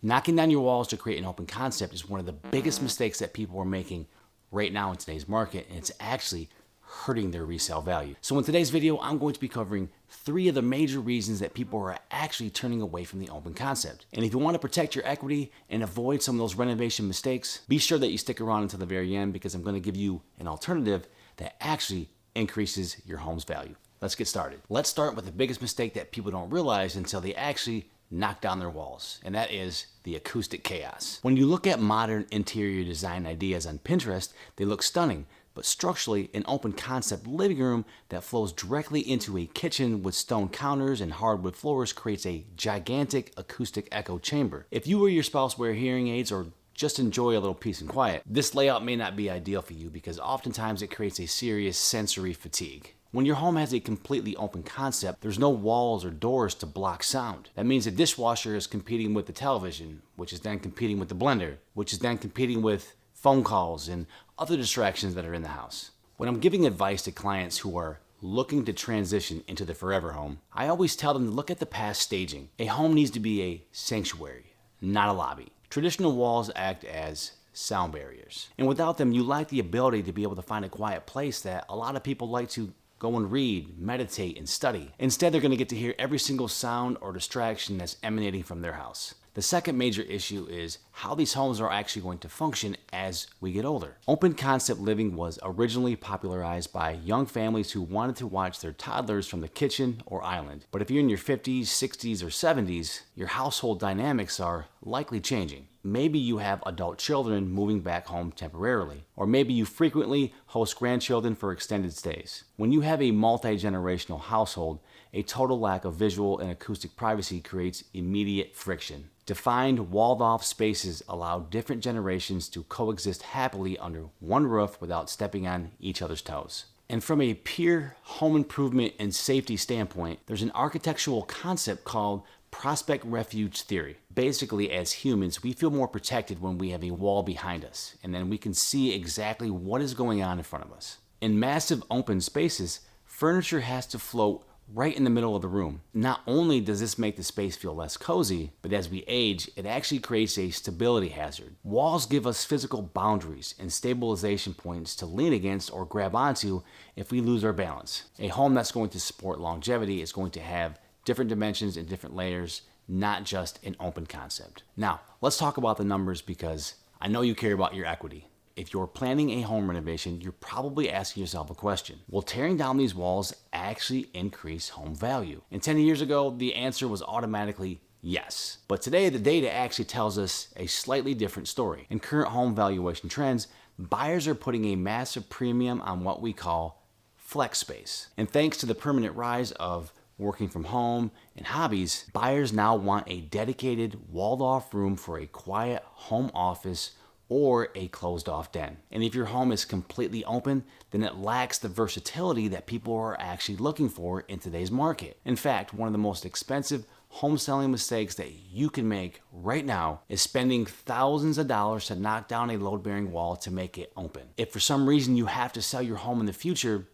Knocking down your walls to create an open concept is one of the biggest mistakes that people are making right now in today's market, and it's actually hurting their resale value. So in today's video, I'm going to be covering 3 of the major reasons that people are actually turning away from the open concept. And if you want to protect your equity and avoid some of those renovation mistakes, be sure that you stick around until the very end, because I'm going to give you an alternative that actually increases your home's value. Let's get started. Let's start with the biggest mistake that people don't realize until they actually knock down their walls, and that is the acoustic chaos. When you look at modern interior design ideas on Pinterest, they look stunning, but structurally, an open concept living room that flows directly into a kitchen with stone counters and hardwood floors creates a gigantic acoustic echo chamber. If you or your spouse wear hearing aids or just enjoy a little peace and quiet, this layout may not be ideal for you, because oftentimes it creates a serious sensory fatigue. When your home has a completely open concept, there's no walls or doors to block sound. That means the dishwasher is competing with the television, which is then competing with the blender, which is then competing with phone calls and other distractions that are in the house. When I'm giving advice to clients who are looking to transition into the forever home, I always tell them to look at the past staging. A home needs to be a sanctuary, not a lobby. Traditional walls act as sound barriers, and without them, you lack the ability to be able to find a quiet place that a lot of people like to go and read, meditate, and study. Instead, they're going to get to hear every single sound or distraction that's emanating from their house. The second major issue is how these homes are actually going to function as we get older. Open concept living was originally popularized by young families who wanted to watch their toddlers from the kitchen or island. But if you're in your 50s, 60s, or 70s, your household dynamics are likely changing. Maybe you have adult children moving back home temporarily, or maybe you frequently host grandchildren for extended stays. When you have a multi-generational household, a total lack of visual and acoustic privacy creates immediate friction. Defined, walled-off spaces allow different generations to coexist happily under one roof without stepping on each other's toes. And from a pure home improvement and safety standpoint, there's an architectural concept called prospect refuge theory. Basically, as humans, we feel more protected when we have a wall behind us, and then we can see exactly what is going on in front of us. In massive open spaces, furniture has to float right in the middle of the room. Not only does this make the space feel less cozy, but as we age, it actually creates a stability hazard. Walls give us physical boundaries and stabilization points to lean against or grab onto if we lose our balance. A home that's going to support longevity is going to have different dimensions and different layers, not just an open concept. Now, let's talk about the numbers, because I know you care about your equity. If you're planning a home renovation, you're probably asking yourself a question. Will tearing down these walls actually increase home value? And 10 years ago, the answer was automatically yes. But today, the data actually tells us a slightly different story. In current home valuation trends, buyers are putting a massive premium on what we call flex space. And thanks to the permanent rise of working from home and hobbies, buyers now want a dedicated, walled-off room for a quiet home office or a closed-off den. And if your home is completely open, then it lacks the versatility that people are actually looking for in today's market. In fact, one of the most expensive home selling mistakes that you can make right now is spending thousands of dollars to knock down a load-bearing wall to make it open. If for some reason you have to sell your home in the future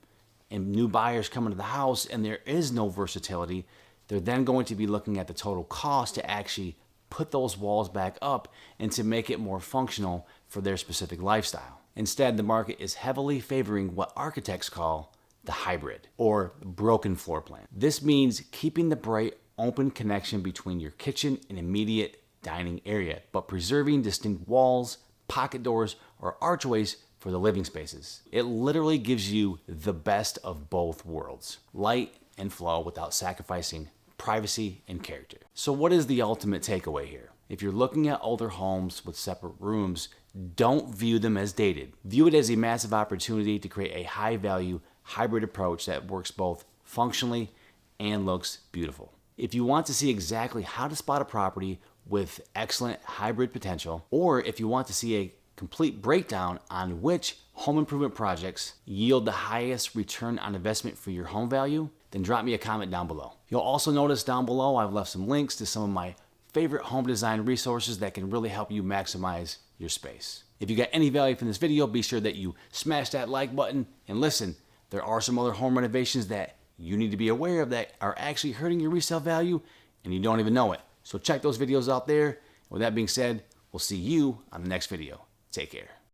and new buyers come into the house and there is no versatility, they're then going to be looking at the total cost to actually put those walls back up and to make it more functional for their specific lifestyle. Instead, the market is heavily favoring what architects call the hybrid or broken floor plan. This means keeping the bright, open connection between your kitchen and immediate dining area, but preserving distinct walls, pocket doors, or archways for the living spaces. It literally gives you the best of both worlds, light and flow, without sacrificing privacy and character. So what is the ultimate takeaway here? If you're looking at older homes with separate rooms, don't view them as dated. View it as a massive opportunity to create a high-value hybrid approach that works both functionally and looks beautiful. If you want to see exactly how to spot a property with excellent hybrid potential, or if you want to see a complete breakdown on which home improvement projects yield the highest return on investment for your home value, then drop me a comment down below. You'll also notice down below I've left some links to some of my favorite home design resources that can really help you maximize your space. If you got any value from this video, be sure that you smash that like button, and listen, there are some other home renovations that you need to be aware of that are actually hurting your resale value and you don't even know it. So check those videos out there, With that being said, we'll see you on the next video. Take care.